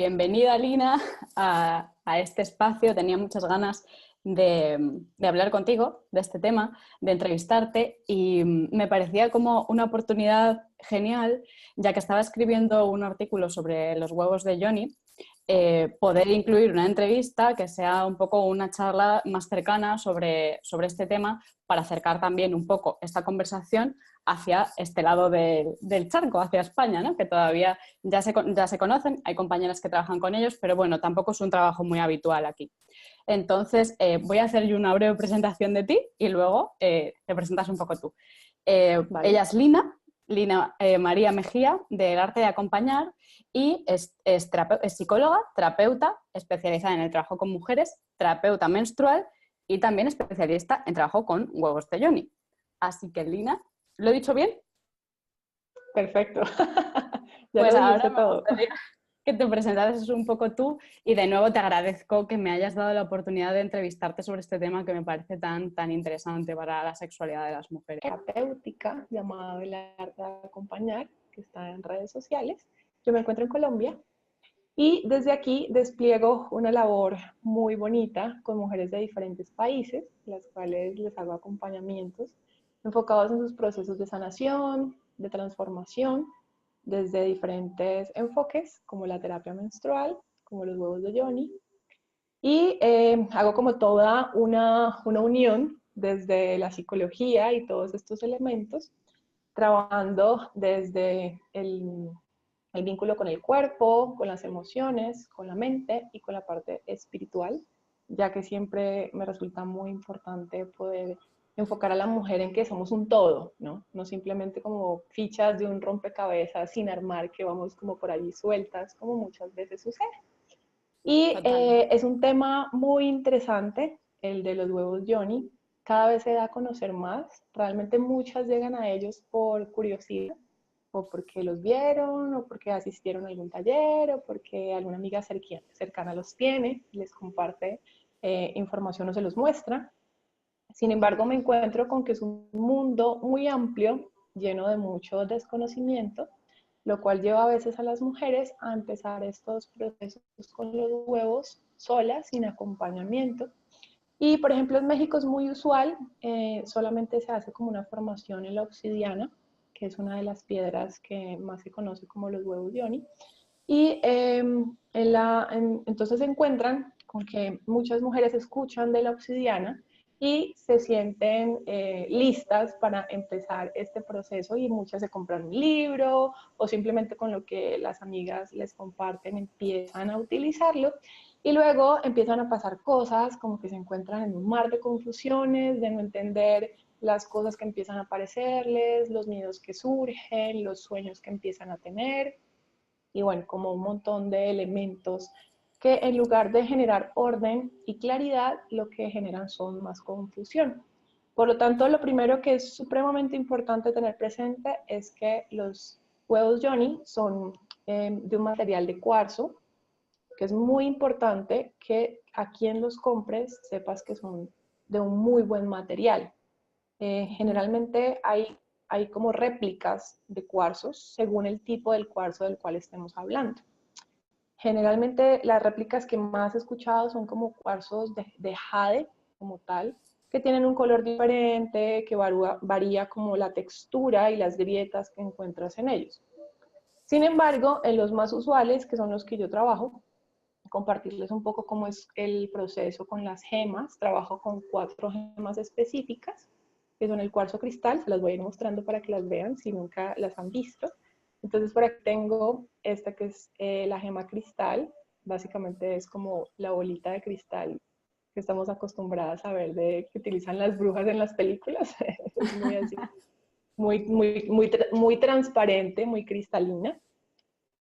Bienvenida, Lina, a este espacio. Tenía muchas ganas de hablar contigo de este tema, de entrevistarte, y me parecía como una oportunidad genial, ya que estaba escribiendo un artículo sobre los huevos de Johnny, poder incluir una entrevista que sea un poco una charla más cercana sobre este tema, para acercar también un poco esta conversación hacia este lado del charco, hacia España, ¿no? Que todavía ya se conocen, hay compañeras que trabajan con ellos, pero bueno, tampoco es un trabajo muy habitual aquí. Entonces, voy a hacer yo una breve presentación de ti y luego te presentas un poco tú. Vale. Ella es Lina María Mejía, del arte de acompañar, y es psicóloga, terapeuta, especializada en el trabajo con mujeres, terapeuta menstrual y también especialista en trabajo con huevos de Johnny. Así que, Lina, ¿lo he dicho bien? Perfecto. Ya Pues lo ahora dijiste me todo. gustaría que te presentases un poco tú, y de nuevo te agradezco que me hayas dado la oportunidad de entrevistarte sobre este tema que me parece tan interesante para la sexualidad de las mujeres. Terapéutica llamado El arte de acompañar, que está en redes sociales. Yo me encuentro en Colombia y desde aquí despliego una labor muy bonita con mujeres de diferentes países, las cuales les hago acompañamientos enfocados en sus procesos de sanación, de transformación, desde diferentes enfoques, como la terapia menstrual, como los huevos de Johnny. Y hago como toda una unión desde la psicología y todos estos elementos, trabajando desde el vínculo con el cuerpo, con las emociones, con la mente y con la parte espiritual, ya que siempre me resulta muy importante poder enfocar a la mujer en que somos un todo, ¿no? No simplemente como fichas de un rompecabezas sin armar, que vamos como por allí sueltas, como muchas veces sucede. Y Totalmente. es un tema muy interesante, el de los huevos Johnny. Cada vez se da a conocer más. Realmente muchas llegan a ellos por curiosidad, o porque los vieron, o porque asistieron a algún taller, o porque alguna amiga cercana los tiene, les comparte información o se los muestra. Sin embargo, me encuentro con que es un mundo muy amplio, lleno de mucho desconocimiento, lo cual lleva a veces a las mujeres a empezar estos procesos con los huevos solas, sin acompañamiento. Y, por ejemplo, en México es muy usual, solamente se hace como una formación en la obsidiana, que es una de las piedras que más se conoce como los huevos de Oni. Y entonces se encuentran con que muchas mujeres escuchan de la obsidiana y se sienten listas para empezar este proceso, y muchas se compran un libro o simplemente con lo que las amigas les comparten empiezan a utilizarlo, y luego empiezan a pasar cosas como que se encuentran en un mar de confusiones, de no entender las cosas que empiezan a aparecerles, los miedos que surgen, los sueños que empiezan a tener, y bueno, como un montón de elementos que en lugar de generar orden y claridad, lo que generan son más confusión. Por lo tanto, lo primero que es supremamente importante tener presente es que los huevos Johnny son de un material de cuarzo, que es muy importante que a quien los compres sepas que son de un muy buen material. Generalmente hay como réplicas de cuarzos según el tipo del cuarzo del cual estemos hablando. Generalmente las réplicas que más he escuchado son como cuarzos de jade como tal, que tienen un color diferente, que varía como la textura y las grietas que encuentras en ellos. Sin embargo, en los más usuales, que son los que yo trabajo, compartirles un poco cómo es el proceso con las gemas. Trabajo con 4 gemas específicas, que son el cuarzo cristal. Se las voy a ir mostrando para que las vean si nunca las han visto. Entonces por aquí tengo esta que es la gema cristal. Básicamente es como la bolita de cristal que estamos acostumbradas a ver que utilizan las brujas en las películas. Es muy así, muy transparente, muy cristalina.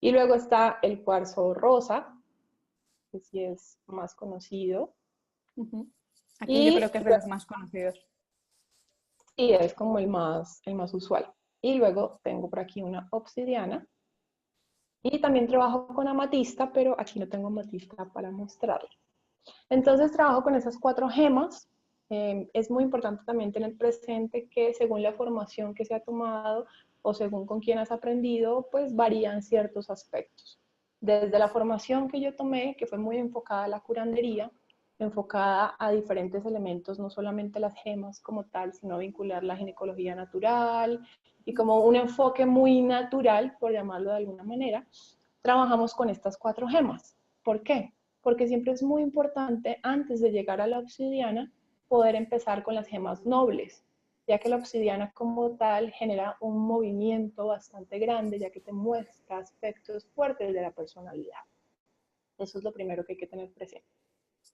Y luego está el cuarzo rosa, que sí es más conocido. Aquí yo creo Y que es de los más conocidos. sí, es como el más usual. Y luego tengo por aquí una obsidiana. Y también trabajo con amatista, pero aquí no tengo amatista para mostrarles. Entonces trabajo con esas 4 gemas. Es muy importante también tener presente que según la formación que se ha tomado o según con quién has aprendido, pues varían ciertos aspectos. Desde la formación que yo tomé, que fue muy enfocada a la curandería, enfocada a diferentes elementos, no solamente las gemas como tal, sino vincular la ginecología natural y como un enfoque muy natural, por llamarlo de alguna manera, trabajamos con estas 4 gemas. ¿Por qué? Porque siempre es muy importante, antes de llegar a la obsidiana, poder empezar con las gemas nobles, ya que la obsidiana como tal genera un movimiento bastante grande, ya que te muestra aspectos fuertes de la personalidad. Eso es lo primero que hay que tener presente.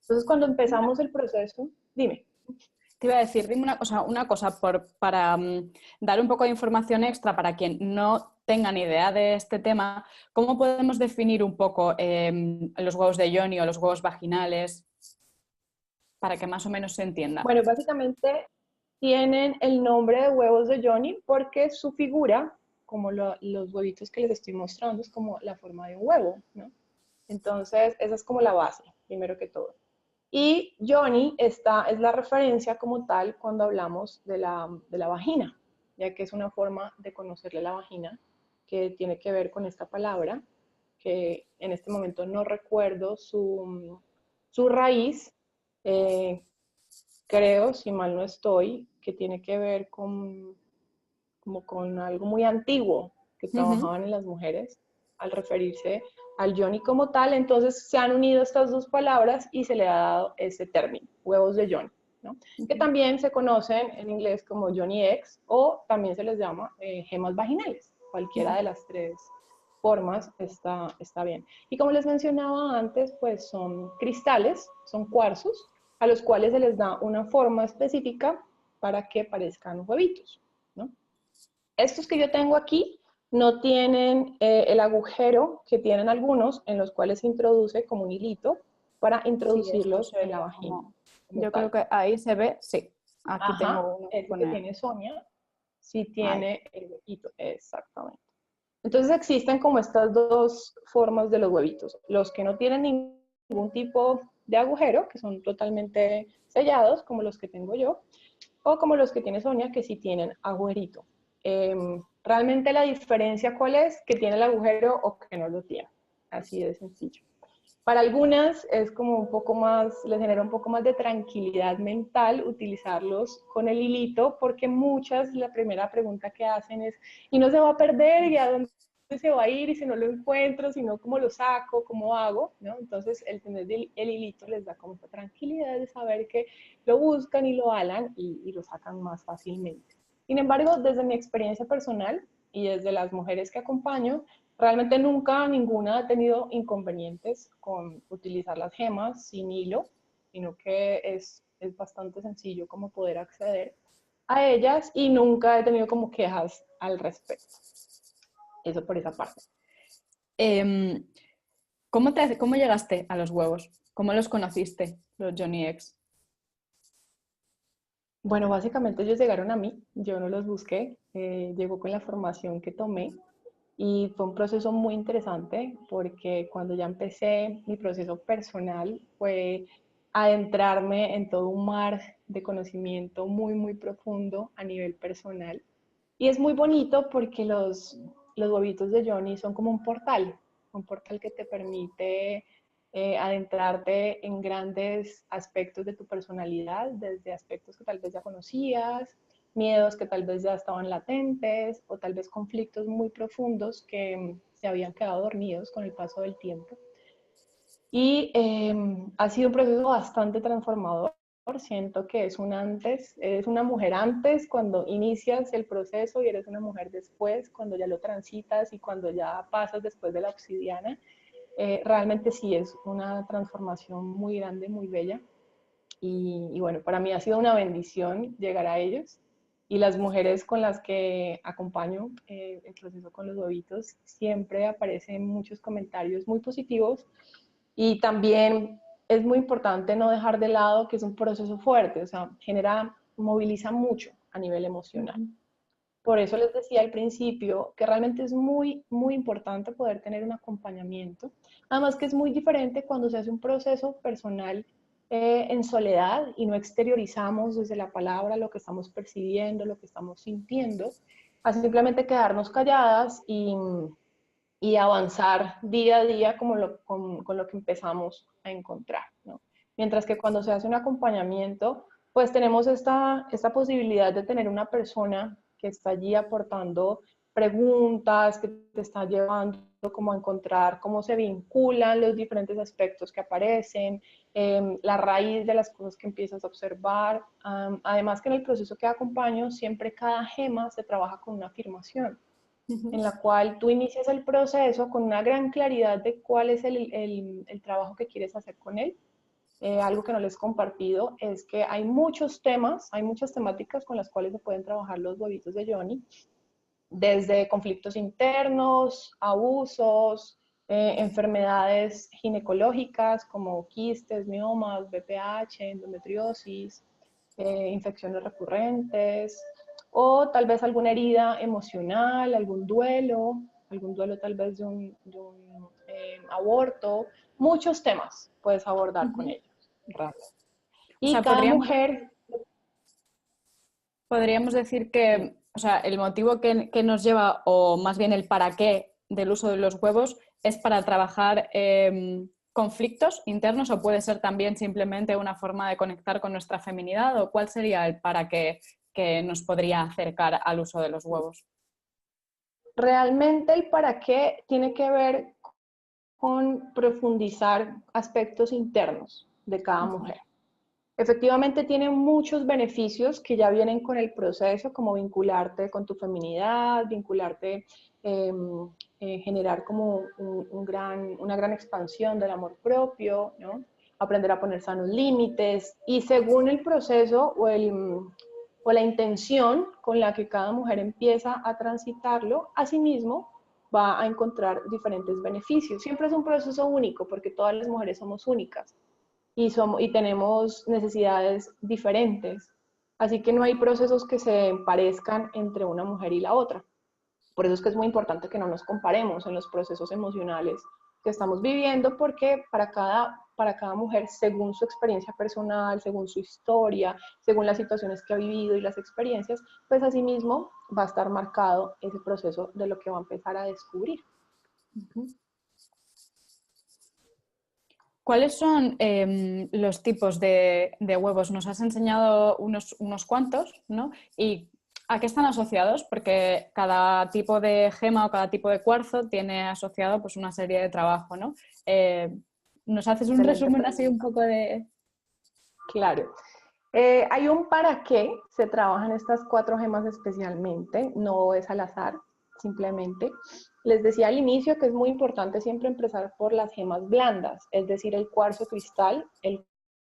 Entonces, cuando empezamos el proceso, dime. Te iba a decir, dime una cosa para dar un poco de información extra para quien no tenga ni idea de este tema. ¿Cómo podemos definir un poco los huevos de Johnny o los huevos vaginales para que más o menos se entienda? Bueno, básicamente tienen el nombre de huevos de Johnny porque su figura, como los huevitos que les estoy mostrando, es como la forma de un huevo, ¿no? Entonces, esa es como la base, primero que todo. Y Johnny es la referencia como tal cuando hablamos de la vagina, ya que es una forma de conocerle la vagina que tiene que ver con esta palabra, que en este momento no recuerdo su raíz, eh, creo, si mal no estoy, que tiene que ver como con algo muy antiguo que trabajaban en las mujeres al referirse al Johnny como tal. Entonces se han unido estas 2 palabras y se le ha dado ese término, huevos de Johnny, ¿no? Que también se conocen en inglés como Johnny Eggs o también se les llama gemas vaginales. Cualquiera de las 3 formas está bien. Y como les mencionaba antes, pues son cristales, son cuarzos, a los cuales se les da una forma específica para que parezcan huevitos, ¿no? Estos que yo tengo aquí no tienen el agujero que tienen algunos, en los cuales se introduce como un hilito para Sí, esto introducirlos en la sería vagina. como... Como Yo creo tal. que ahí se ve, sí. Aquí Ajá, tengo uno que ese que pone tiene Sonia, sí ahí. tiene el huequito, exactamente. Entonces existen como estas 2 formas de los huevitos. Los que no tienen ningún tipo de agujero, que son totalmente sellados, como los que tengo yo, o como los que tiene Sonia, que sí tienen agujerito. Realmente la diferencia, ¿cuál es? Que tiene el agujero o que no lo tiene. Así de sencillo. Para algunas es como un poco más, les genera un poco más de tranquilidad mental utilizarlos con el hilito, porque muchas, la primera pregunta que hacen es, ¿y no se va a perder? ¿Y a dónde se va a ir? ¿Y si no lo encuentro? ¿Si no, cómo lo saco? ¿Cómo hago? ¿No? Entonces, el tener el hilito les da como esta tranquilidad de saber que lo buscan y lo alan y lo sacan más fácilmente. Sin embargo, desde mi experiencia personal y desde las mujeres que acompaño, realmente nunca ninguna ha tenido inconvenientes con utilizar las gemas sin hilo, sino que es bastante sencillo como poder acceder a ellas y nunca he tenido como quejas al respecto. Eso por esa parte. Em, ¿Cómo llegaste a los huevos? ¿Cómo los conociste, los Johnny Eggs? Bueno, básicamente ellos llegaron a mí, yo no los busqué, llegó con la formación que tomé y fue un proceso muy interesante porque cuando ya empecé mi proceso personal fue adentrarme en todo un mar de conocimiento muy, muy profundo a nivel personal. Y es muy bonito porque los huevitos de Johnny son como un portal que te permite adentrarte en grandes aspectos de tu personalidad, desde aspectos que tal vez ya conocías, miedos que tal vez ya estaban latentes o tal vez conflictos muy profundos que se habían quedado dormidos con el paso del tiempo. Y ha sido un proceso bastante transformador. Siento que es un antes, eres una mujer antes cuando inicias el proceso y eres una mujer después cuando ya lo transitas y cuando ya pasas después de la obsidiana. Realmente sí es una transformación muy grande, muy bella. Y bueno, para mí ha sido una bendición llegar a ellos. Y las mujeres con las que acompaño el proceso con los huevitos, siempre aparecen muchos comentarios muy positivos y también es muy importante no dejar de lado que es un proceso fuerte, o sea, moviliza mucho a nivel emocional. Por eso les decía al principio que realmente es muy, muy importante poder tener un acompañamiento. Además que es muy diferente cuando se hace un proceso personal en soledad y no exteriorizamos desde la palabra lo que estamos percibiendo, lo que estamos sintiendo, a simplemente quedarnos calladas y avanzar día a día como con lo que empezamos a encontrar, ¿no? Mientras que cuando se hace un acompañamiento, pues tenemos esta posibilidad de tener una persona que está allí aportando preguntas, que te está llevando como a encontrar cómo se vinculan los diferentes aspectos que aparecen, la raíz de las cosas que empiezas a observar. Además que en el proceso que acompaño, siempre cada gema se trabaja con una afirmación, en la cual tú inicias el proceso con una gran claridad de cuál es el trabajo que quieres hacer con él. Algo que no les he compartido es que hay muchos temas, hay muchas temáticas con las cuales se pueden trabajar los huevitos de Johnny, desde conflictos internos, abusos, enfermedades ginecológicas como quistes, miomas, BPH, endometriosis, infecciones recurrentes, o tal vez alguna herida emocional, algún duelo tal vez de un aborto. Muchos temas puedes abordar con ellos. O Y sea, cada mujer... podríamos decir que, o sea, el motivo que nos lleva, o más bien el para qué del uso de los huevos, es para trabajar conflictos internos, o puede ser también simplemente una forma de conectar con nuestra feminidad, o cuál sería el para qué que nos podría acercar al uso de los huevos. Realmente el para qué tiene que ver con profundizar aspectos internos de cada mujer. Efectivamente tiene muchos beneficios que ya vienen con el proceso, como vincularte con tu feminidad, vincularte, generar como una gran expansión del amor propio, ¿no? Aprender a poner sanos límites, y según el proceso o la intención con la que cada mujer empieza a transitarlo, asimismo va a encontrar diferentes beneficios. Siempre es un proceso único porque todas las mujeres somos únicas y tenemos necesidades diferentes. Así que no hay procesos que se parezcan entre una mujer y la otra. Por eso es que es muy importante que no nos comparemos en los procesos emocionales que estamos viviendo, porque para cada mujer, según su experiencia personal, según su historia, según las situaciones que ha vivido y las experiencias, pues asimismo va a estar marcado ese proceso de lo que va a empezar a descubrir. ¿Cuáles son los tipos de huevos? Nos has enseñado unos cuantos, ¿no? ¿Y a qué están asociados? Porque cada tipo de gema o cada tipo de cuarzo tiene asociado pues, una serie de trabajo, ¿no? ¿Nos haces un Excelente resumen así un pregunta. poco de...? Claro. Hay un para qué se trabajan estas 4 gemas especialmente, no es al azar, simplemente. Les decía al inicio que es muy importante siempre empezar por las gemas blandas, es decir, el cuarzo cristal, el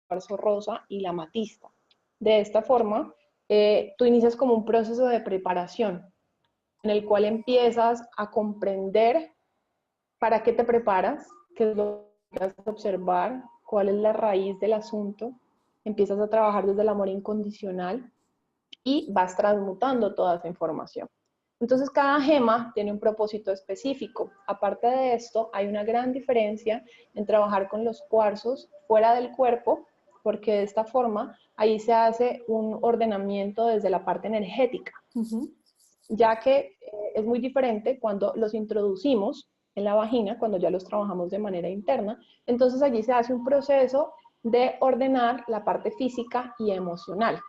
cuarzo rosa y la amatista. De esta forma, tú inicias como un proceso de preparación en el cual empiezas a comprender para qué te preparas, qué es lo que vas a observar, cuál es la raíz del asunto. Empiezas a trabajar desde el amor incondicional y vas transmutando toda esa información. Entonces, cada gema tiene un propósito específico. Aparte de esto, hay una gran diferencia en trabajar con los cuarzos fuera del cuerpo, porque de esta forma ahí se hace un ordenamiento desde la parte energética, ya que es muy diferente cuando los introducimos en la vagina, cuando ya los trabajamos de manera interna. Entonces allí se hace un proceso de ordenar la parte física y emocional.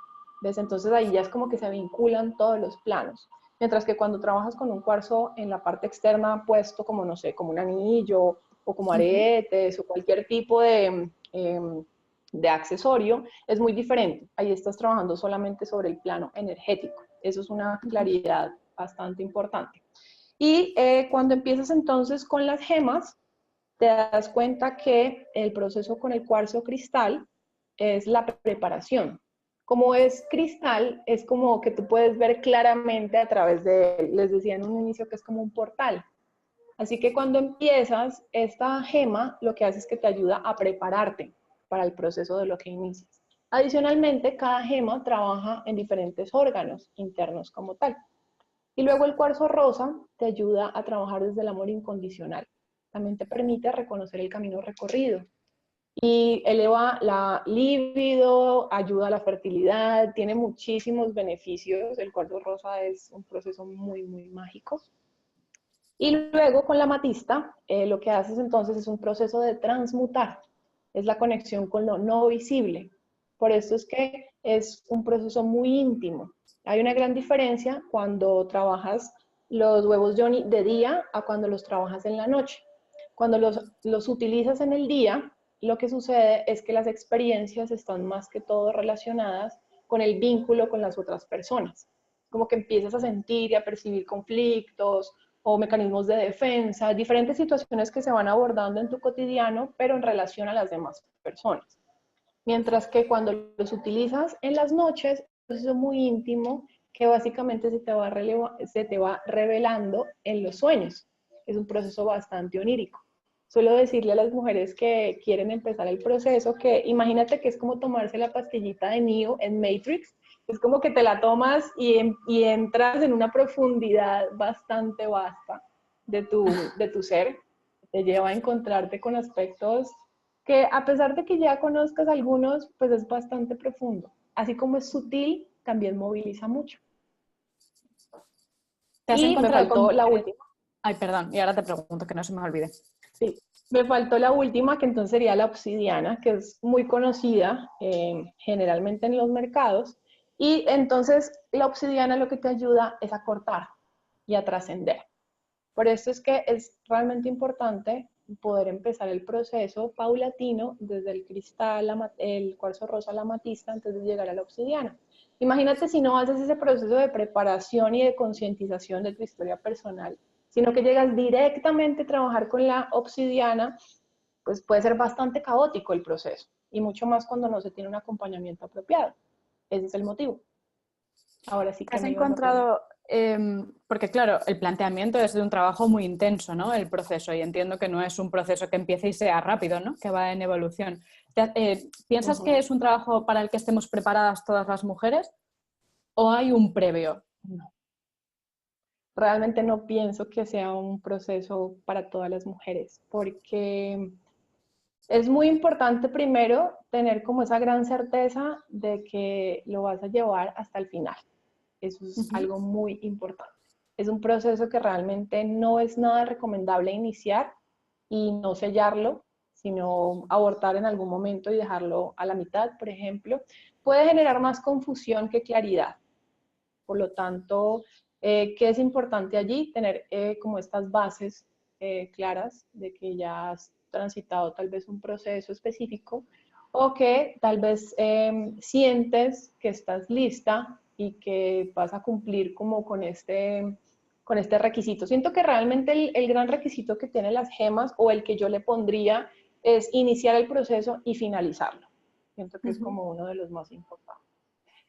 ¿Ves? Entonces ahí ya es como que se vinculan todos los planos. Mientras que cuando trabajas con un cuarzo en la parte externa puesto como, no sé, como un anillo o como aretes o cualquier tipo de accesorio, es muy diferente. Ahí estás trabajando solamente sobre el plano energético. Eso es una claridad bastante importante. Y cuando empiezas entonces con las gemas, te das cuenta que el proceso con el cuarzo cristal es la preparación. Como es cristal, es como que tú puedes ver claramente a través de él. Les decía en un inicio que es como un portal. Así que cuando empiezas, esta gema lo que hace es que te ayuda a prepararte para el proceso de lo que inicias. Adicionalmente, cada gema trabaja en diferentes órganos internos como tal. Y luego el cuarzo rosa te ayuda a trabajar desde el amor incondicional. También te permite reconocer el camino recorrido y eleva la libido, ayuda a la fertilidad, tiene muchísimos beneficios. El cuarzo rosa es un proceso muy, muy mágico. Y luego con la amatista, lo que haces entonces es un proceso de transmutar, es la conexión con lo no visible. Por eso es que es un proceso muy íntimo. Hay una gran diferencia cuando trabajas los huevos Johnny de día a cuando los trabajas en la noche. Cuando los utilizas en el día, lo que sucede es que las experiencias están más que todo relacionadas con el vínculo con las otras personas. Como que empiezas a sentir y a percibir conflictos o mecanismos de defensa, diferentes situaciones que se van abordando en tu cotidiano, pero en relación a las demás personas. Mientras que cuando los utilizas en las noches, es un proceso muy íntimo que básicamente se te va revelando en los sueños. Es un proceso bastante onírico. Suelo decirle a las mujeres que quieren empezar el proceso que imagínate que es como tomarse la pastillita de Neo en Matrix. Es como que te la tomas y entras en una profundidad bastante vasta de tu ser. Te lleva a encontrarte con aspectos que a pesar de que ya conozcas algunos, pues es bastante profundo. Así como es sutil, también moviliza mucho. ¿Te has Y me encontrado con faltó la mujeres? última. Ay, perdón, y ahora te pregunto, que no se me olvide. Sí, me faltó la última, que entonces sería la obsidiana, que es muy conocida generalmente en los mercados. Y entonces la obsidiana lo que te ayuda es a cortar y a trascender. Por eso es que es realmente importante poder empezar el proceso paulatino desde el cristal, el cuarzo rosa, la amatista, antes de llegar a la obsidiana. Imagínate si no haces ese proceso de preparación y de concientización de tu historia personal, sino que llegas directamente a trabajar con la obsidiana, pues puede ser bastante caótico el proceso, y mucho más cuando no se tiene un acompañamiento apropiado. Ese es el motivo. Ahora sí ¿Te que has me ibas a preguntar. encontrado, porque claro, el planteamiento es de un trabajo muy intenso, ¿no? El proceso, y entiendo que no es un proceso que empiece y sea rápido, ¿no? Que va en evolución. ¿Piensas que es un trabajo para el que estemos preparadas todas las mujeres o hay un previo? No. Realmente no pienso que sea un proceso para todas las mujeres, porque es muy importante primero tener como esa gran certeza de que lo vas a llevar hasta el final. Eso es Ujú. algo muy importante. Es un proceso que realmente no es nada recomendable iniciar y no sellarlo, sino abortar en algún momento y dejarlo a la mitad, por ejemplo. Puede generar más confusión que claridad. Por lo tanto, ¿qué es importante allí? Tener como estas bases claras de que ya has transitado tal vez un proceso específico o que tal vez sientes que estás lista y que vas a cumplir como con este requisito. Siento que realmente el gran requisito que tienen las gemas o el que yo le pondría es iniciar el proceso y finalizarlo. Siento que es Ujú. como uno de los más importantes.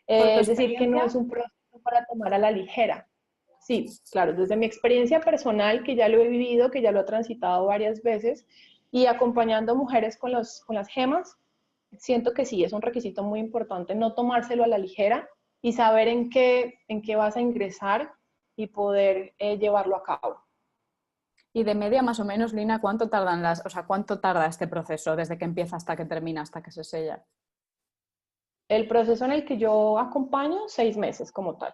Por tu Es decir, que no experiencia, es un proceso para tomar a la ligera. Sí, claro, desde mi experiencia personal, que ya lo he vivido, que ya lo he transitado varias veces, y acompañando mujeres con las gemas, siento que sí, es un requisito muy importante no tomárselo a la ligera y saber en qué vas a ingresar y poder llevarlo a cabo. y de media más o menos, Lina, ¿cuánto tardan o sea, cuánto tarda este proceso desde que empieza hasta que termina, hasta que se sella? El proceso en el que yo acompaño, 6 meses como tal,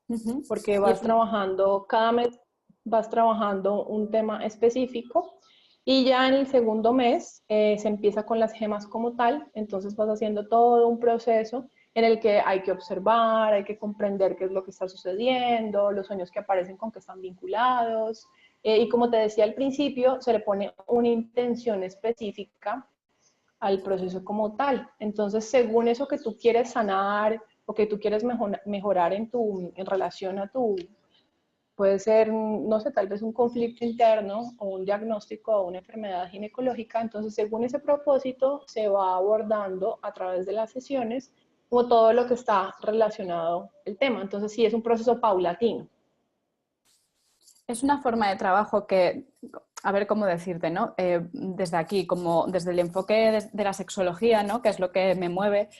Ujú. porque Y vas es trabajando, cada mes vas trabajando un tema específico y ya en el segundo mes se empieza con las gemas como tal, entonces vas haciendo todo un proceso en el que hay que observar, hay que comprender qué es lo que está sucediendo, los sueños que aparecen con que están vinculados, y como te decía al principio, se le pone una intención específica al proceso como tal. Entonces, según eso que tú quieres sanar o que tú quieres mejorar en relación a tu, puede ser, no sé, tal vez un conflicto interno o un diagnóstico o una enfermedad ginecológica, entonces según ese propósito se va abordando a través de las sesiones como todo lo que está relacionado el tema. Entonces sí, es un proceso paulatino. Es una forma de trabajo que, a ver cómo decirte, ¿no? Desde aquí, como desde el enfoque de la sexología, ¿no? Que es lo que me mueve,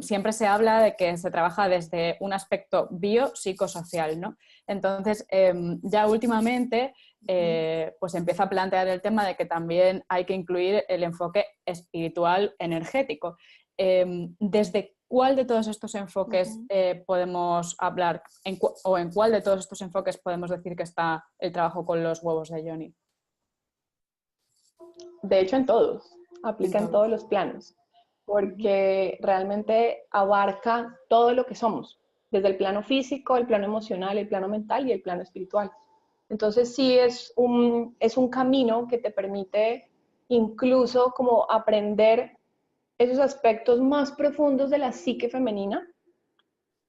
siempre se habla de que se trabaja desde un aspecto biopsicosocial, ¿no? Entonces, ya últimamente, pues empieza a plantear el tema de que también hay que incluir el enfoque espiritual energético. ¿Desde ¿cuál de todos estos enfoques podemos hablar, o en cuál de todos estos enfoques podemos decir que está el trabajo con los huevos de Yoni? De hecho, en todos, aplica en todos Entonces, los planos, porque realmente abarca todo lo que somos, desde el plano físico, el plano emocional, el plano mental y el plano espiritual. Entonces sí es un camino que te permite incluso como aprender esos aspectos más profundos de la psique femenina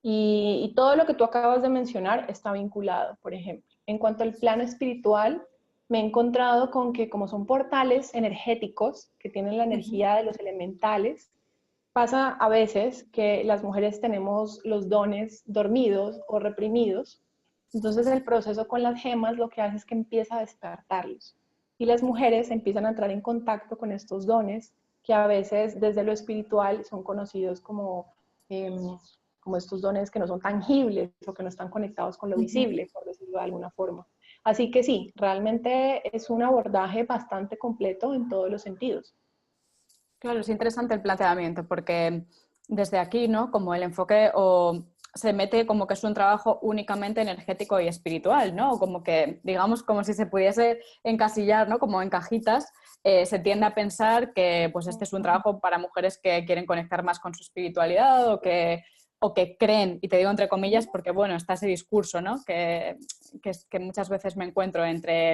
y todo lo que tú acabas de mencionar está vinculado, por ejemplo. En cuanto al plano espiritual, me he encontrado con que como son portales energéticos que tienen la energía de los elementales, pasa a veces que las mujeres tenemos los dones dormidos o reprimidos. Entonces el proceso con las gemas lo que hace es que empieza a despertarlos. Y las mujeres empiezan a entrar en contacto con estos dones que a veces desde lo espiritual son conocidos como estos dones que no son tangibles o que no están conectados con lo visible, por decirlo de alguna forma. Así que sí, realmente es un abordaje bastante completo en todos los sentidos. claro, es interesante el planteamiento porque desde aquí, ¿no? Como el enfoque o se mete como que es un trabajo únicamente energético y espiritual, ¿no? Como que, digamos, como si se pudiese encasillar, ¿no? Como en cajitas, se tiende a pensar que pues este es un trabajo para mujeres que quieren conectar más con su espiritualidad o que creen, y te digo entre comillas porque, bueno, está ese discurso, ¿no? Que muchas veces me encuentro entre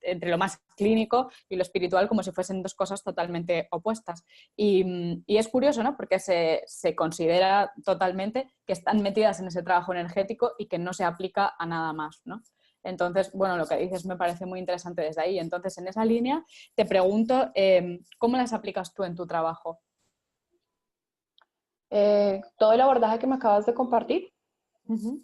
entre lo más clínico y lo espiritual como si fuesen dos cosas totalmente opuestas. Y es curioso, ¿no? Porque se considera totalmente que están metidas en ese trabajo energético y que no se aplica a nada más, ¿no? Entonces, bueno, lo que dices me parece muy interesante desde ahí. Entonces, en esa línea, te pregunto, ¿cómo las aplicas tú en tu trabajo? Todo el abordaje que me acabas de compartir, Uh-huh.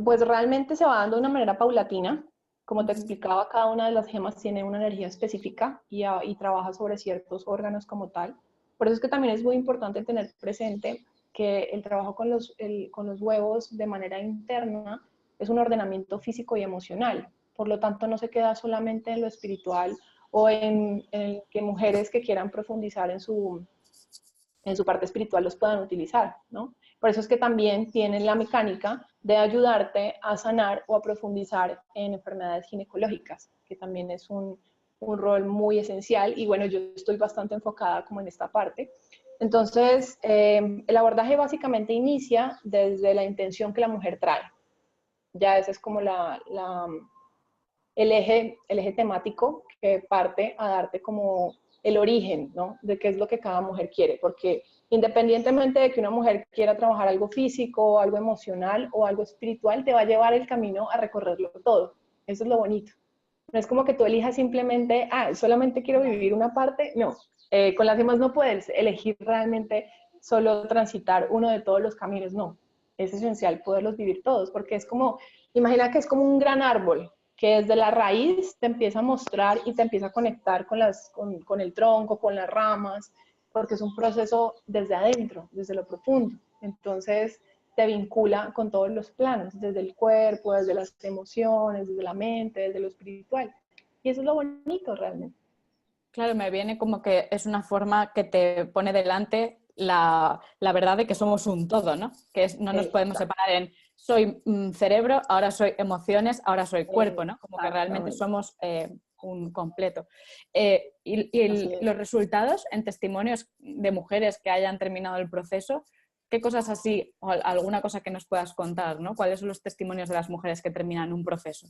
pues realmente se va dando de una manera paulatina. Como te Uh-huh. explicaba, cada una de las gemas tiene una energía específica y trabaja sobre ciertos órganos como tal. Por eso es que también es muy importante tener presente que el trabajo con los huevos de manera interna es un ordenamiento físico y emocional. Por lo tanto, no se queda solamente en lo espiritual o en que mujeres que quieran profundizar en su parte espiritual los puedan utilizar, ¿no? Por eso es que también tienen la mecánica de ayudarte a sanar o a profundizar en enfermedades ginecológicas, que también es un rol muy esencial y bueno, yo estoy bastante enfocada como en esta parte. Entonces, el abordaje básicamente inicia desde la intención que la mujer trae. Ya ese es como el eje temático que parte a darte como el origen, ¿no? De qué es lo que cada mujer quiere, porque independientemente de que una mujer quiera trabajar algo físico, algo emocional o algo espiritual, te va a llevar el camino a recorrerlo todo. Eso es lo bonito. No es como que tú elijas simplemente, solamente quiero vivir una parte. No, con las demás no puedes elegir realmente solo transitar uno de todos los caminos, no. Es esencial poderlos vivir todos, porque es como, imagina que es como un gran árbol, que desde la raíz te empieza a mostrar y te empieza a conectar con el tronco, con las ramas, porque es un proceso desde adentro, desde lo profundo. Entonces, te vincula con todos los planos, desde el cuerpo, desde las emociones, desde la mente, desde lo espiritual. Y eso es lo bonito realmente. Claro, me viene como que es una forma que te pone delante la verdad de que somos un todo, ¿no? No nos podemos separar en soy cerebro, ahora soy emociones, ahora soy cuerpo, ¿no? Como que realmente Exactamente. somos un completo. Así es. Los resultados en testimonios de mujeres que hayan terminado el proceso, ¿qué cosas así, o alguna cosa que nos puedas contar, ¿no? ¿Cuáles son los testimonios de las mujeres que terminan un proceso?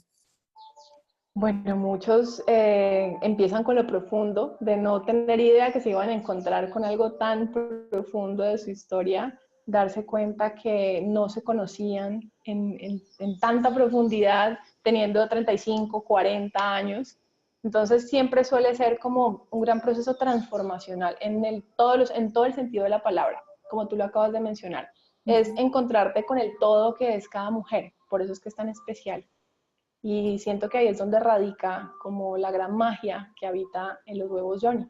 Bueno, muchos empiezan con lo profundo, de no tener idea que se iban a encontrar con algo tan profundo de su historia, darse cuenta que no se conocían en tanta profundidad, teniendo 35, 40 años. Entonces siempre suele ser como un gran proceso transformacional en todo el sentido de la palabra, como tú lo acabas de mencionar. Es Uh-huh. encontrarte con el todo que es cada mujer, por eso es que es tan especial. Y siento que ahí es donde radica como la gran magia que habita en los huevos Johnny.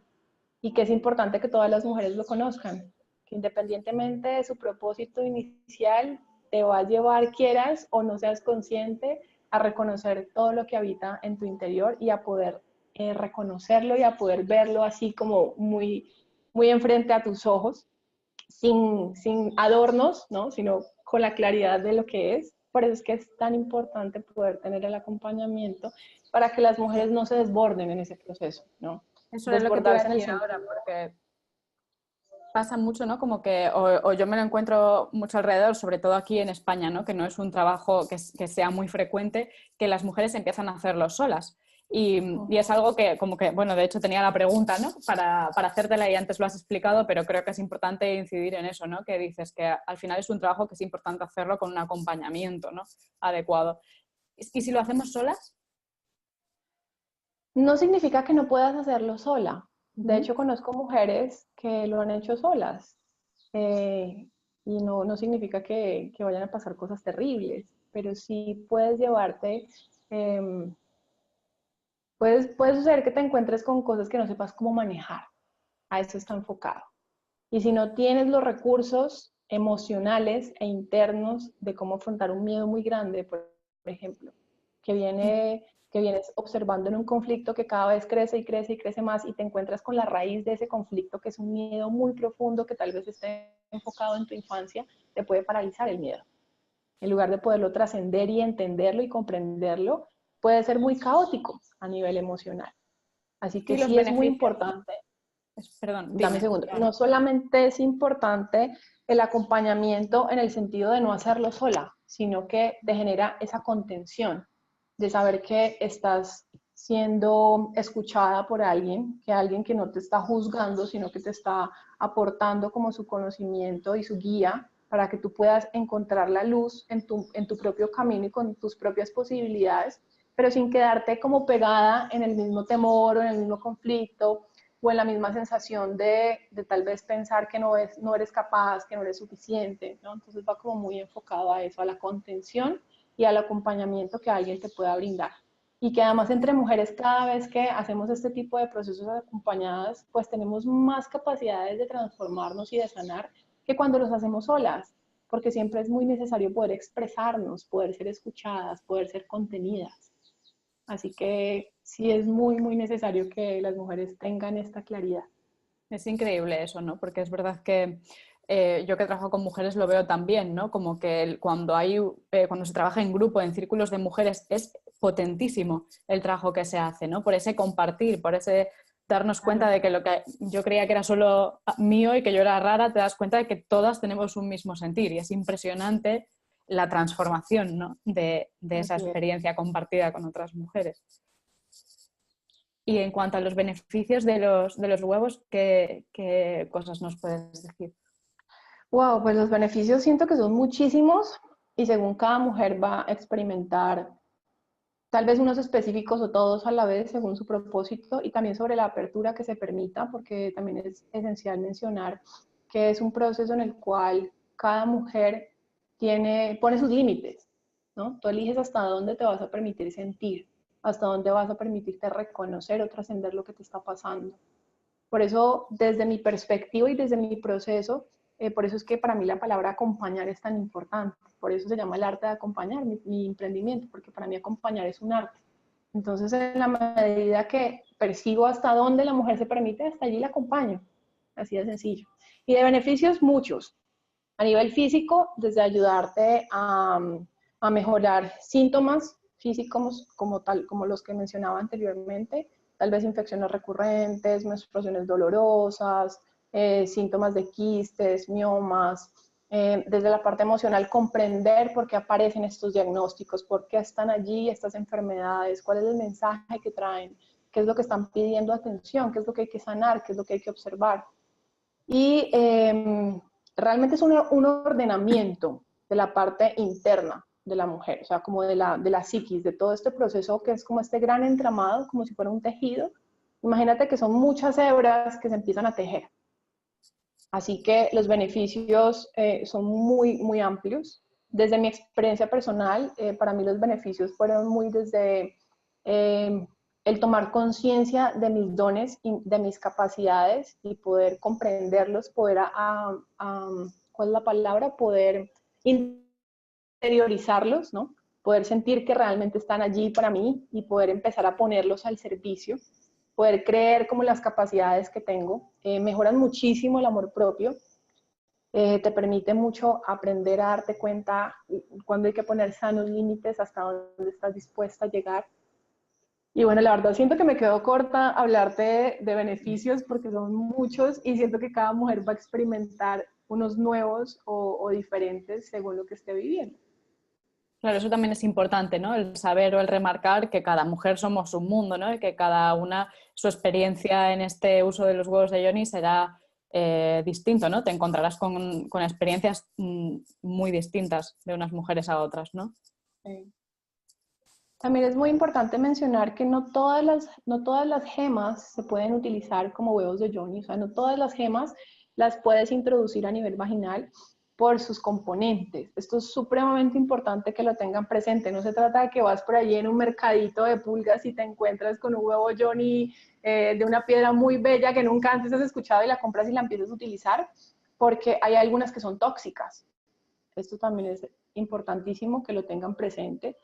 Y que es importante que todas las mujeres lo conozcan, que independientemente de su propósito inicial, te va a llevar, quieras o no seas consciente, a reconocer todo lo que habita en tu interior y a poder reconocerlo y a poder verlo así como muy, muy enfrente a tus ojos sin adornos, ¿no? Sino con la claridad de lo que es. Por eso es que es tan importante poder tener el acompañamiento para que las mujeres no se desborden en ese proceso, ¿no? Eso es lo que te iba a Desbordarse en el decir sentido. ahora, porque pasa mucho, ¿no? Como que, o yo me lo encuentro mucho alrededor, sobre todo aquí en España, ¿no? Que no es un trabajo que sea muy frecuente, que las mujeres empiezan a hacerlo solas. Y es algo que, como que, bueno, de hecho tenía la pregunta, ¿no? Para hacértela y antes lo has explicado, pero creo que es importante incidir en eso, ¿no? Que dices que al final es un trabajo que es importante hacerlo con un acompañamiento, ¿no? Adecuado. ¿Y si lo hacemos solas? No significa que no puedas hacerlo sola. De Ujú. hecho, conozco mujeres que lo han hecho solas. eh, y no significa que vayan a pasar cosas terribles, pero sí puedes llevarte, eh, puede suceder que te encuentres con cosas que no sepas cómo manejar. A eso está enfocado. Y si no tienes los recursos emocionales e internos de cómo afrontar un miedo muy grande, por ejemplo, que vienes observando en un conflicto que cada vez crece y crece y crece más y te encuentras con la raíz de ese conflicto, que es un miedo muy profundo que tal vez esté enfocado en tu infancia, te puede paralizar el miedo. En lugar de poderlo trascender y entenderlo y comprenderlo, puede ser muy caótico a nivel emocional. Así que Y los sí es muy beneficios. importante. Perdón, Dame un dime. segundo. No solamente es importante el acompañamiento en el sentido de no hacerlo sola, sino que te genera esa contención de saber que estás siendo escuchada por alguien, que alguien que no te está juzgando, sino que te está aportando como su conocimiento y su guía para que tú puedas encontrar la luz en tu propio camino y con tus propias posibilidades, pero sin quedarte como pegada en el mismo temor o en el mismo conflicto o en la misma sensación de tal vez pensar que no eres capaz, que no eres suficiente, ¿no? Entonces va como muy enfocado a eso, a la contención y al acompañamiento que alguien te pueda brindar. Y que además entre mujeres cada vez que hacemos este tipo de procesos acompañadas, pues tenemos más capacidades de transformarnos y de sanar que cuando los hacemos solas, porque siempre es muy necesario poder expresarnos, poder ser escuchadas, poder ser contenidas. Así que sí es muy, muy necesario que las mujeres tengan esta claridad. Es increíble eso, ¿no? Porque es verdad que yo que trabajo con mujeres lo veo también, ¿no? Como que cuando se trabaja en grupo, en círculos de mujeres, es potentísimo el trabajo que se hace, ¿no? Por ese compartir, por ese darnos cuenta Claro. de que lo que yo creía que era solo mío y que yo era rara, te das cuenta de que todas tenemos un mismo sentir y es impresionante la transformación, ¿no? de esa Así es. experiencia compartida con otras mujeres. Y en cuanto a los beneficios de los huevos, ¿qué cosas nos puedes decir? Wow, pues los beneficios siento que son muchísimos y según cada mujer va a experimentar tal vez unos específicos o todos a la vez según su propósito y también sobre la apertura que se permita, porque también es esencial mencionar que es un proceso en el cual cada mujer pone sus límites, ¿no? Tú eliges hasta dónde te vas a permitir sentir, hasta dónde vas a permitirte reconocer o trascender lo que te está pasando. Por eso, desde mi perspectiva y desde mi proceso, por eso es que para mí la palabra acompañar es tan importante. Por eso se llama el arte de acompañar mi emprendimiento, porque para mí acompañar es un arte. Entonces, en la medida que percibo hasta dónde la mujer se permite, hasta allí la acompaño. Así de sencillo. Y de beneficios, muchos. A nivel físico, desde ayudarte a mejorar síntomas físicos como los que mencionaba anteriormente, tal vez infecciones recurrentes, menstruaciones dolorosas, síntomas de quistes, miomas, desde la parte emocional comprender por qué aparecen estos diagnósticos, por qué están allí estas enfermedades, cuál es el mensaje que traen, qué es lo que están pidiendo atención, qué es lo que hay que sanar, qué es lo que hay que observar. Y realmente es un ordenamiento de la parte interna de la mujer, o sea, como de la psiquis, de todo este proceso que es como este gran entramado, como si fuera un tejido. Imagínate que son muchas hebras que se empiezan a tejer. Así que los beneficios son muy, muy amplios. Desde mi experiencia personal, para mí los beneficios fueron muy desde el tomar conciencia de mis dones y de mis capacidades y poder comprenderlos, poder, ¿cuál es la palabra? Poder interiorizarlos, ¿no? Poder sentir que realmente están allí para mí y poder empezar a ponerlos al servicio, poder creer como las capacidades que tengo, mejoran muchísimo el amor propio te permite mucho aprender a darte cuenta cuando hay que poner sanos límites, hasta dónde estás dispuesta a llegar. Y bueno, la verdad siento que me quedo corta hablarte de beneficios porque son muchos y siento que cada mujer va a experimentar unos nuevos o diferentes según lo que esté viviendo. Claro, eso también es importante, ¿no? El saber o el remarcar que cada mujer somos un mundo, ¿no? Y que cada una, su experiencia en este uso de los huevos de Yoni será distinto, ¿no? Te encontrarás con experiencias muy distintas de unas mujeres a otras, ¿no? Sí. También es muy importante mencionar que no todas las gemas se pueden utilizar como huevos de Yoni, o sea, no todas las gemas las puedes introducir a nivel vaginal por sus componentes. Esto es supremamente importante que lo tengan presente. No se trata de que vas por allí en un mercadito de pulgas y te encuentras con un huevo Yoni de una piedra muy bella que nunca antes has escuchado y la compras y la empiezas a utilizar, porque hay algunas que son tóxicas. Esto también es importantísimo que lo tengan presente.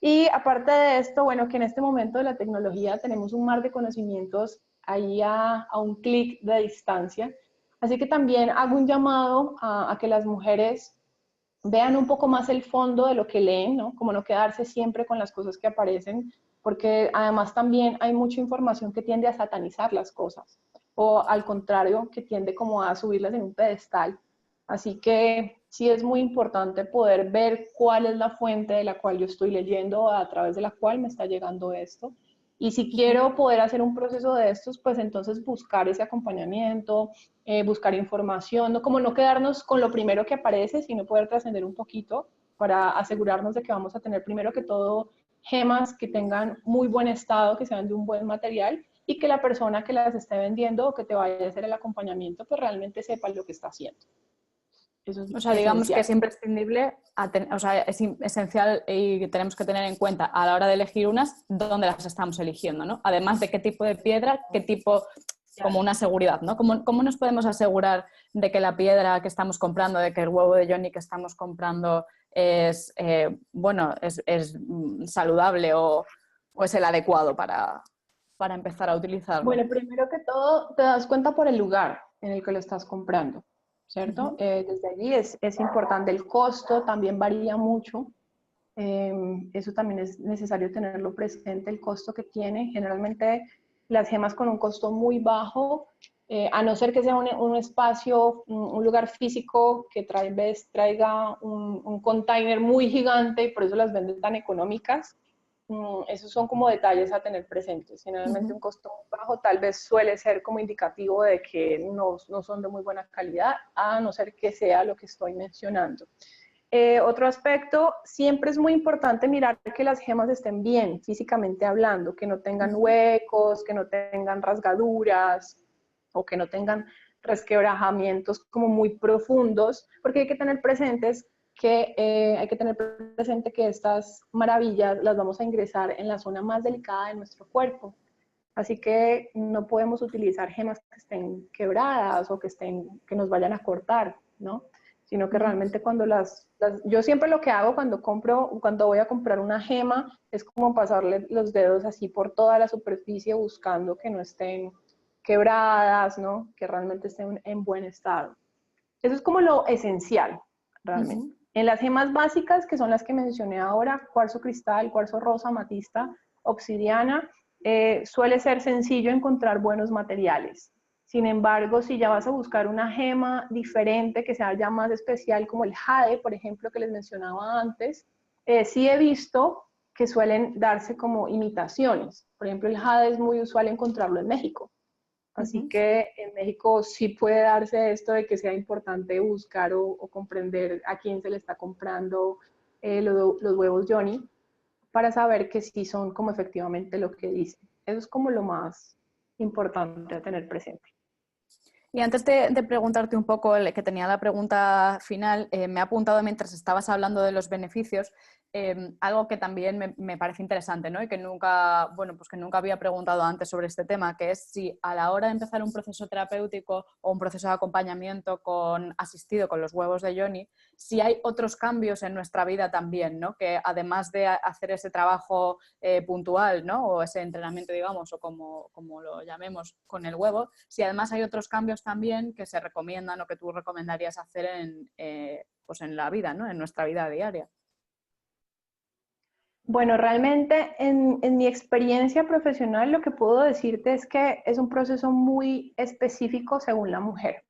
Y aparte de esto, bueno, que en este momento de la tecnología tenemos un mar de conocimientos ahí a un clic de distancia. Así que también hago un llamado a que las mujeres vean un poco más el fondo de lo que leen, ¿no? Como no quedarse siempre con las cosas que aparecen, porque además también hay mucha información que tiende a satanizar las cosas, o al contrario, que tiende como a subirlas en un pedestal. Así que sí es muy importante poder ver cuál es la fuente de la cual yo estoy leyendo, a través de la cual me está llegando esto. Y si quiero poder hacer un proceso de estos, pues entonces buscar ese acompañamiento, buscar información, ¿no? Como no quedarnos con lo primero que aparece, sino poder trascender un poquito para asegurarnos de que vamos a tener primero que todo gemas que tengan muy buen estado, que sean de un buen material y que la persona que las esté vendiendo o que te vaya a hacer el acompañamiento, pues realmente sepa lo que está haciendo. Eso es O sea, digamos que esencial. es imprescindible, o sea, es esencial y tenemos que tener en cuenta a la hora de elegir unas dónde las estamos eligiendo, ¿no? Además de qué tipo de piedra, qué tipo, como una seguridad, ¿no? ¿Cómo nos podemos asegurar de que la piedra que estamos comprando, de que el huevo de Yoni que estamos comprando es, bueno, es saludable o es el adecuado para empezar a utilizarlo? Bueno, primero que todo, te das cuenta por el lugar en el que lo estás comprando, ¿cierto? Desde allí es importante. El costo también varía mucho. Eso también es necesario tenerlo presente, el costo que tiene. Generalmente las gemas con un costo muy bajo, a no ser que sea un espacio, un lugar físico que traiga un container muy gigante y por eso las venden tan económicas. Esos son como detalles a tener presentes. Generalmente un costo muy bajo tal vez suele ser como indicativo de que no son de muy buena calidad, a no ser que sea lo que estoy mencionando. Otro aspecto, siempre es muy importante mirar que las gemas estén bien físicamente hablando, que no tengan huecos, que no tengan rasgaduras o que no tengan resquebrajamientos como muy profundos, porque hay que tener presentes que estas maravillas las vamos a ingresar en la zona más delicada de nuestro cuerpo. Así que no podemos utilizar gemas que estén quebradas o que nos vayan a cortar, ¿no? Sino que realmente yo siempre lo que hago cuando voy a comprar una gema, es como pasarle los dedos así por toda la superficie buscando que no estén quebradas, ¿no? Que realmente estén en buen estado. Eso es como lo esencial, realmente. En las gemas básicas, que son las que mencioné ahora, cuarzo cristal, cuarzo rosa, amatista, obsidiana, suele ser sencillo encontrar buenos materiales. Sin embargo, si ya vas a buscar una gema diferente, que sea ya más especial, como el jade, por ejemplo, que les mencionaba antes, sí he visto que suelen darse como imitaciones. Por ejemplo, el jade es muy usual encontrarlo en México. Así que en México sí puede darse esto de que sea importante buscar o comprender a quién se le está comprando los huevos Johnny para saber que sí son como efectivamente lo que dicen. Eso es como lo más importante a tener presente. Y antes de preguntarte un poco, que tenía la pregunta final, me ha apuntado mientras estabas hablando de los beneficios, algo que también me parece interesante, ¿no? Y que nunca, bueno, pues que nunca había preguntado antes sobre este tema, que es si a la hora de empezar un proceso terapéutico o un proceso de acompañamiento asistido con los huevos de Yoni, si hay otros cambios en nuestra vida también, ¿no? Que además de hacer ese trabajo puntual, ¿no? O ese entrenamiento, digamos, o como lo llamemos con el huevo, si además hay otros cambios cambios también que se recomiendan o que tú recomendarías hacer pues en la vida, ¿no? En nuestra vida diaria. Bueno, realmente en mi experiencia profesional lo que puedo decirte es que es un proceso muy específico según la mujer,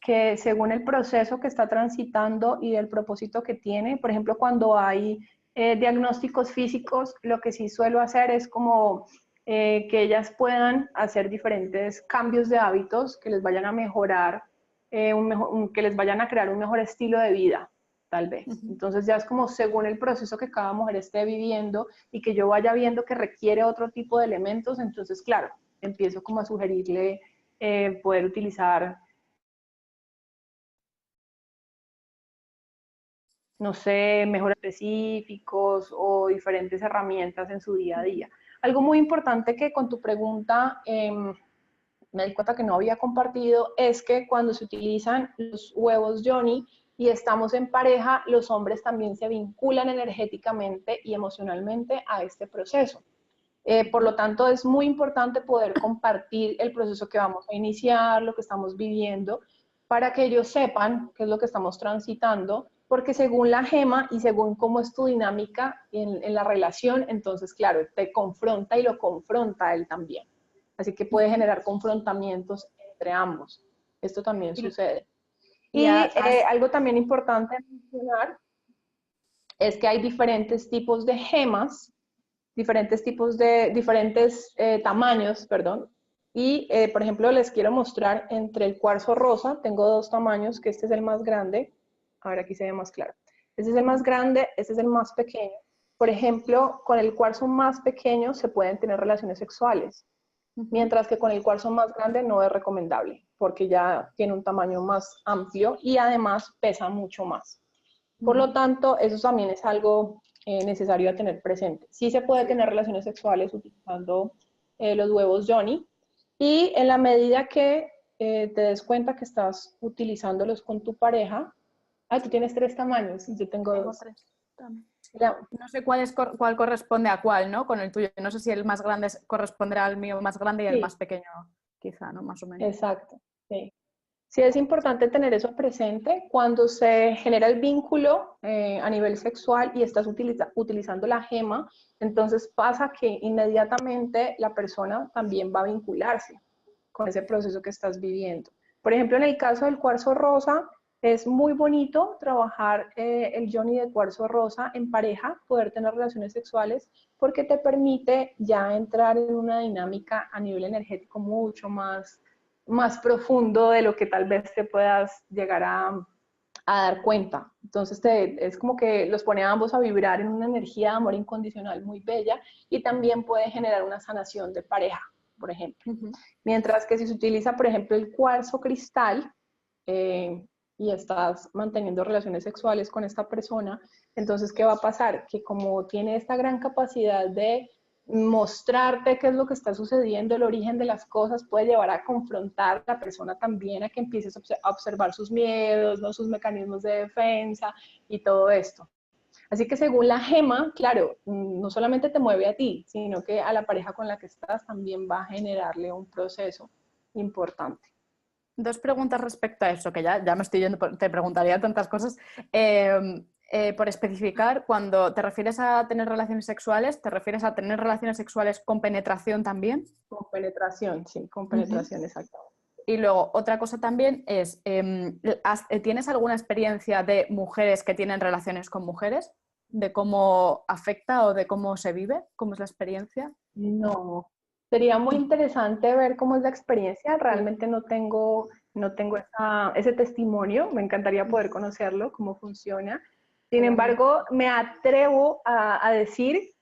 que según el proceso que está transitando y del propósito que tiene, por ejemplo, cuando hay diagnósticos físicos, lo que sí suelo hacer es como que ellas puedan hacer diferentes cambios de hábitos que les vayan a mejorar, que les vayan a crear un mejor estilo de vida, tal vez. Entonces ya es como según el proceso que cada mujer esté viviendo y que yo vaya viendo que requiere otro tipo de elementos, entonces claro, empiezo como a sugerirle poder utilizar, no sé, mejores específicos o diferentes herramientas en su día a día. Algo muy importante que con tu pregunta me di cuenta que no había compartido es que cuando se utilizan los huevos Johnny y estamos en pareja, los hombres también se vinculan energéticamente y emocionalmente a este proceso. Por lo tanto, es muy importante poder compartir el proceso que vamos a iniciar, lo que estamos viviendo, para que ellos sepan qué es lo que estamos transitando, porque según la gema y según cómo es tu dinámica en la relación, entonces, claro, te confronta y lo confronta a él también. Así que puede generar confrontamientos entre ambos. Esto también sucede. Y algo también importante mencionar es que hay diferentes tipos de gemas, diferentes tamaños, perdón. Y, por ejemplo, les quiero mostrar entre el cuarzo rosa, tengo dos tamaños, que este es el más grande. A ver, aquí se ve más claro. Este es el más grande, este es el más pequeño. Por ejemplo, con el cuarzo más pequeño se pueden tener relaciones sexuales, mientras que con el cuarzo más grande no es recomendable, porque ya tiene un tamaño más amplio y además pesa mucho más. Por lo tanto, eso también es algo necesario a tener presente. Sí se puede tener relaciones sexuales utilizando los huevos Johnny, y en la medida que te des cuenta que estás utilizándolos con tu pareja, tú tienes 3 tamaños, yo tengo 2. 3 también. No sé cuál corresponde a cuál, ¿no? Con el tuyo. No sé si el más grande corresponderá al mío más grande y el más pequeño quizá, ¿no? Más o menos. Exacto, sí. Sí, es importante tener eso presente cuando se genera el vínculo a nivel sexual y estás utilizando la gema, entonces pasa que inmediatamente la persona también va a vincularse con ese proceso que estás viviendo. Por ejemplo, en el caso del cuarzo rosa, es muy bonito trabajar el Johnny de cuarzo rosa en pareja, poder tener relaciones sexuales, porque te permite ya entrar en una dinámica a nivel energético mucho más profundo de lo que tal vez te puedas llegar a dar cuenta. Entonces es como que los pone a ambos a vibrar en una energía de amor incondicional muy bella y también puede generar una sanación de pareja, por ejemplo. Mientras que si se utiliza, por ejemplo, el cuarzo cristal y estás manteniendo relaciones sexuales con esta persona, entonces, ¿qué va a pasar? Que como tiene esta gran capacidad de mostrarte qué es lo que está sucediendo, el origen de las cosas, puede llevar a confrontar a la persona también, a que empieces a observar sus miedos, ¿no? Sus mecanismos de defensa y todo esto. Así que según la gema, claro, no solamente te mueve a ti, sino que a la pareja con la que estás también va a generarle un proceso importante. 2 preguntas respecto a eso, que ya me estoy yendo, te preguntaría tantas cosas. Por especificar, cuando te refieres a tener relaciones sexuales, ¿te refieres a tener relaciones sexuales con penetración también? Con penetración, sí, con penetración, exactamente. Y luego, otra cosa también es, ¿tienes alguna experiencia de mujeres que tienen relaciones con mujeres? ¿De cómo afecta o de cómo se vive? ¿Cómo es la experiencia? No, sería muy interesante ver cómo es la experiencia. Realmente no tengo ese testimonio. Me encantaría poder conocerlo, cómo funciona. Sin embargo, me atrevo a decir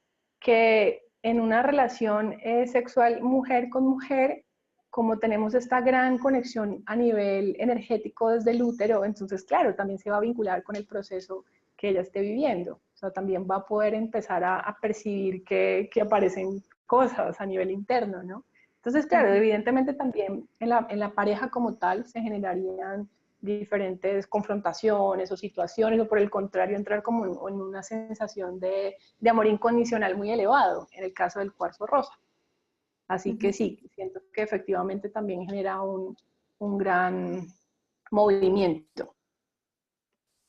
que en una relación sexual mujer con mujer, como tenemos esta gran conexión a nivel energético desde el útero, entonces, claro, también se va a vincular con el proceso que ella esté viviendo. O sea, también va a poder empezar a percibir que aparecen cosas a nivel interno, ¿no? Entonces, claro, evidentemente también en la pareja como tal se generarían diferentes confrontaciones o situaciones, o por el contrario, entrar como en una sensación de amor incondicional muy elevado, en el caso del cuarzo rosa. Así que sí, siento que efectivamente también genera un gran movimiento.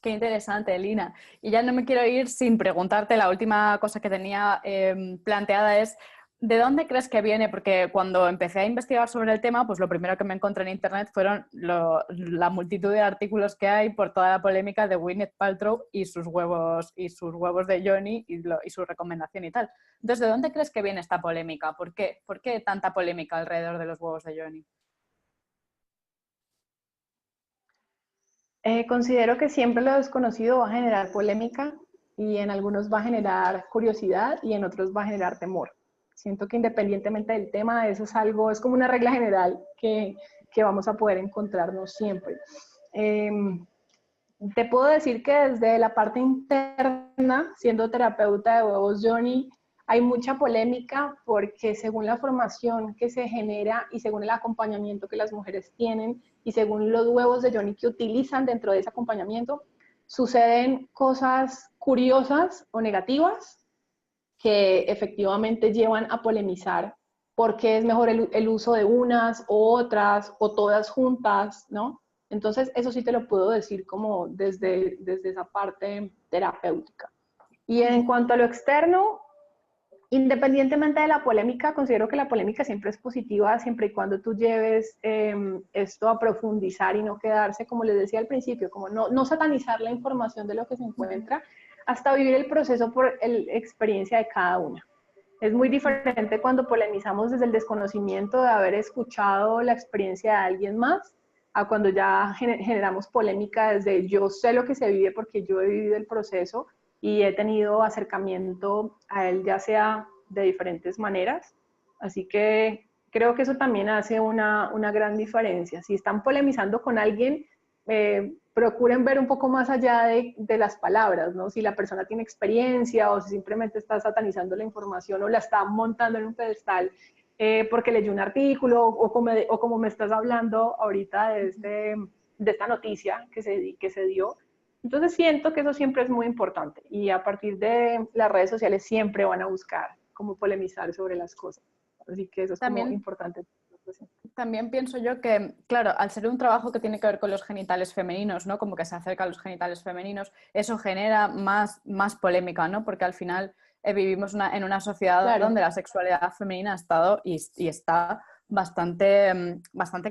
Qué interesante, Lina. Y ya no me quiero ir sin preguntarte, la última cosa que tenía planteada es, ¿de dónde crees que viene? Porque cuando empecé a investigar sobre el tema, pues lo primero que me encontré en Internet fueron la multitud de artículos que hay por toda la polémica de Gwyneth Paltrow y sus huevos de Johnny y su recomendación y tal. Entonces, ¿de dónde crees que viene esta polémica? ¿Por qué? ¿Por qué tanta polémica alrededor de los huevos de Johnny? Considero que siempre lo desconocido va a generar polémica y en algunos va a generar curiosidad y en otros va a generar temor. Siento que independientemente del tema, eso es algo, es como una regla general que vamos a poder encontrarnos siempre. Eh, Te puedo decir que desde la parte interna, siendo terapeuta de huevos Johnny, hay mucha polémica porque según la formación que se genera y según el acompañamiento que las mujeres tienen y según los huevos de Johnny que utilizan dentro de ese acompañamiento, suceden cosas curiosas o negativas que efectivamente llevan a polemizar por qué es mejor el uso de unas o otras o todas juntas, ¿no? Entonces, eso sí te lo puedo decir como desde esa parte terapéutica. Y en cuanto a lo externo, independientemente de la polémica, considero que la polémica siempre es positiva, siempre y cuando tú lleves esto a profundizar y no quedarse, como les decía al principio, como no satanizar la información de lo que se encuentra, hasta vivir el proceso por la experiencia de cada una. Es muy diferente cuando polemizamos desde el desconocimiento de haber escuchado la experiencia de alguien más, a cuando ya generamos polémica desde yo sé lo que se vive porque yo he vivido el proceso y he tenido acercamiento a él ya sea de diferentes maneras. Así que creo que eso también hace una gran diferencia. Si están polemizando con alguien, procuren ver un poco más allá de las palabras, ¿no? Si la persona tiene experiencia o si simplemente está satanizando la información o la está montando en un pedestal porque leyó un artículo o como me estás hablando ahorita de esta noticia que se dio. Entonces siento que eso siempre es muy importante y a partir de las redes sociales siempre van a buscar cómo polemizar sobre las cosas. Así que eso es como También importante. También pienso yo que, claro, al ser un trabajo que tiene que ver con los genitales femeninos, ¿no? Como que se acerca a los genitales femeninos, eso genera más polémica, ¿no? Porque al final vivimos en una sociedad Claro, donde la sexualidad femenina ha estado y está bastante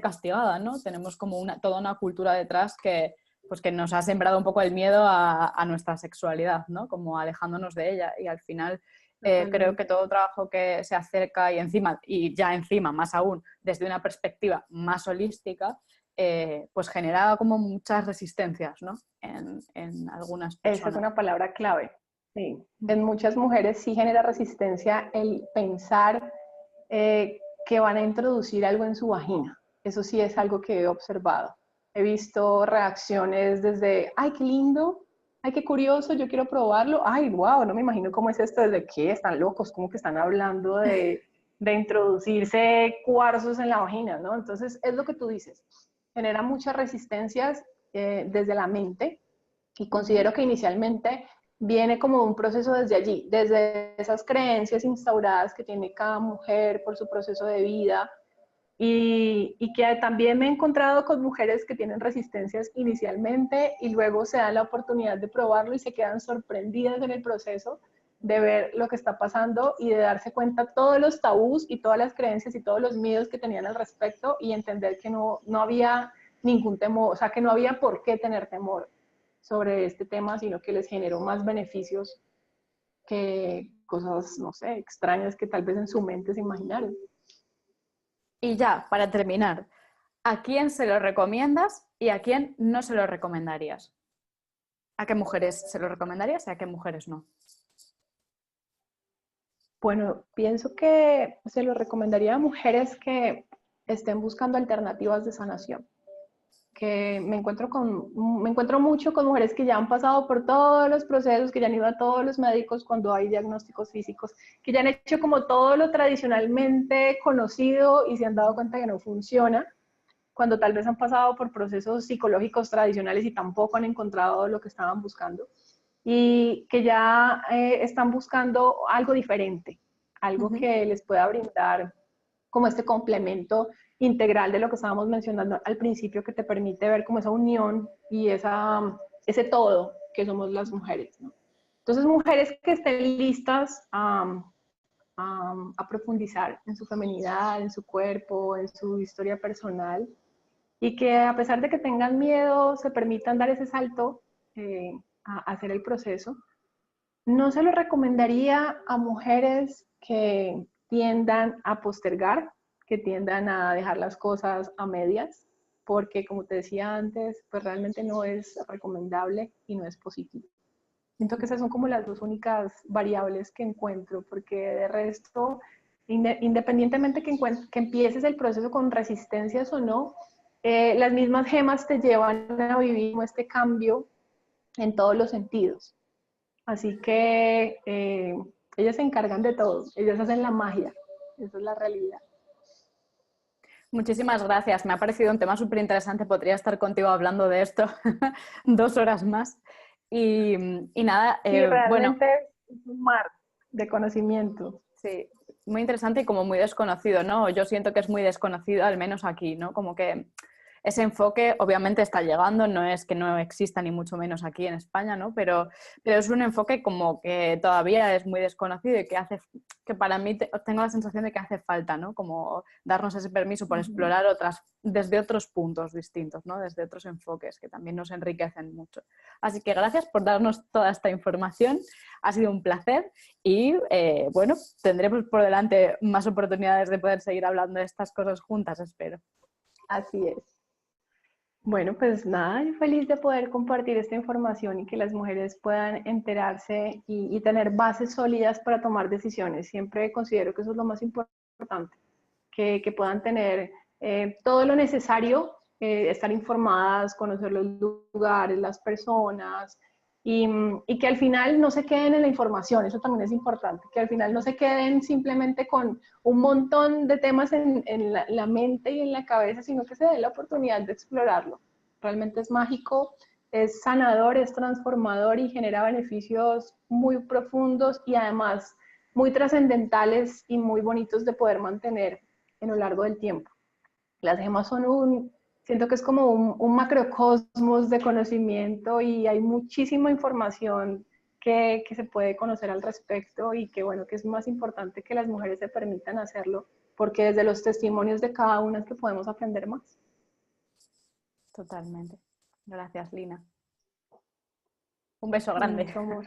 castigada, ¿no? Tenemos como toda una cultura detrás pues que nos ha sembrado un poco el miedo a nuestra sexualidad, ¿no? Como alejándonos de ella y al final creo que totalmente. todo trabajo que se acerca y ya encima, más aún, desde una perspectiva más holística, pues genera como muchas resistencias, ¿no? En algunas Esa es personas. una palabra clave. Sí. En muchas mujeres sí genera resistencia el pensar que van a introducir algo en su vagina. Eso sí es algo que he observado. He visto reacciones desde, ay, qué lindo, ay, qué curioso, yo quiero probarlo, ay, wow, no me imagino cómo es esto, desde qué, están locos, como que están hablando de introducirse cuarzos en la vagina, ¿no? Entonces, es lo que tú dices, genera muchas resistencias desde la mente y considero que inicialmente viene como un proceso desde allí, desde esas creencias instauradas que tiene cada mujer por su proceso de vida y que también me he encontrado con mujeres que tienen resistencias inicialmente y luego se dan la oportunidad de probarlo y se quedan sorprendidas en el proceso de ver lo que está pasando y de darse cuenta todos los tabús y todas las creencias y todos los miedos que tenían al respecto y entender que no había ningún temor, o sea, que no había por qué tener temor sobre este tema, sino que les generó más beneficios que cosas, no sé, extrañas que tal vez en su mente se imaginaron. Y ya, para terminar, ¿a quién se lo recomiendas y a quién no se lo recomendarías? ¿A qué mujeres se lo recomendarías y a qué mujeres no? Bueno, pienso que se lo recomendaría a mujeres que estén buscando alternativas de sanación, que me encuentro mucho con mujeres que ya han pasado por todos los procesos, que ya han ido a todos los médicos cuando hay diagnósticos físicos, que ya han hecho como todo lo tradicionalmente conocido y se han dado cuenta que no funciona, cuando tal vez han pasado por procesos psicológicos tradicionales y tampoco han encontrado lo que estaban buscando y que ya están buscando algo diferente, algo que les pueda brindar como este complemento integral de lo que estábamos mencionando al principio, que te permite ver como esa unión y ese todo que somos las mujeres, ¿no? Entonces, mujeres que estén listas a profundizar en su feminidad, en su cuerpo, en su historia personal, y que a pesar de que tengan miedo, se permitan dar ese salto a hacer el proceso. No se lo recomendaría a mujeres que tiendan a postergar, que tiendan a dejar las cosas a medias, porque como te decía antes, pues realmente no es recomendable y no es positivo. Siento que esas son como las dos únicas variables que encuentro, porque de resto, independientemente que empieces el proceso con resistencias o no, las mismas gemas te llevan a vivir este cambio en todos los sentidos. Así que ellas se encargan de todo, ellas hacen la magia, esa es la realidad. Muchísimas gracias, me ha parecido un tema súper interesante, podría estar contigo hablando de esto 2 horas más. Y nada, Sí, bueno, realmente es un mar de conocimiento. sí, muy interesante y como muy desconocido, ¿no? Yo siento que es muy desconocido, al menos aquí, ¿no? Como que ese enfoque obviamente está llegando, no es que no exista ni mucho menos aquí en España, ¿no? Pero es un enfoque como que todavía es muy desconocido y que para mí tengo la sensación de que hace falta, ¿no? Como darnos ese permiso por explorar desde otros puntos distintos, ¿no? Desde otros enfoques que también nos enriquecen mucho. Así que gracias por darnos toda esta información, ha sido un placer y bueno, tendremos por delante más oportunidades de poder seguir hablando de estas cosas juntas, espero. Así es. Bueno, pues nada, yo feliz de poder compartir esta información y que las mujeres puedan enterarse y tener bases sólidas para tomar decisiones. Siempre considero que eso es lo más importante, que puedan tener todo lo necesario, estar informadas, conocer los lugares, las personas, y que al final no se queden en la información, eso también es importante, que al final no se queden simplemente con un montón de temas en la mente y en la cabeza, sino que se dé la oportunidad de explorarlo. Realmente es mágico, es sanador, es transformador y genera beneficios muy profundos y además muy trascendentales y muy bonitos de poder mantener en lo largo del tiempo. Las gemas son siento que es como un macrocosmos de conocimiento y hay muchísima información que se puede conocer al respecto y que bueno, que es más importante que las mujeres se permitan hacerlo, porque desde los testimonios de cada una es que podemos aprender más. Totalmente. Gracias, Lina. Un beso Con grande. mucho amor.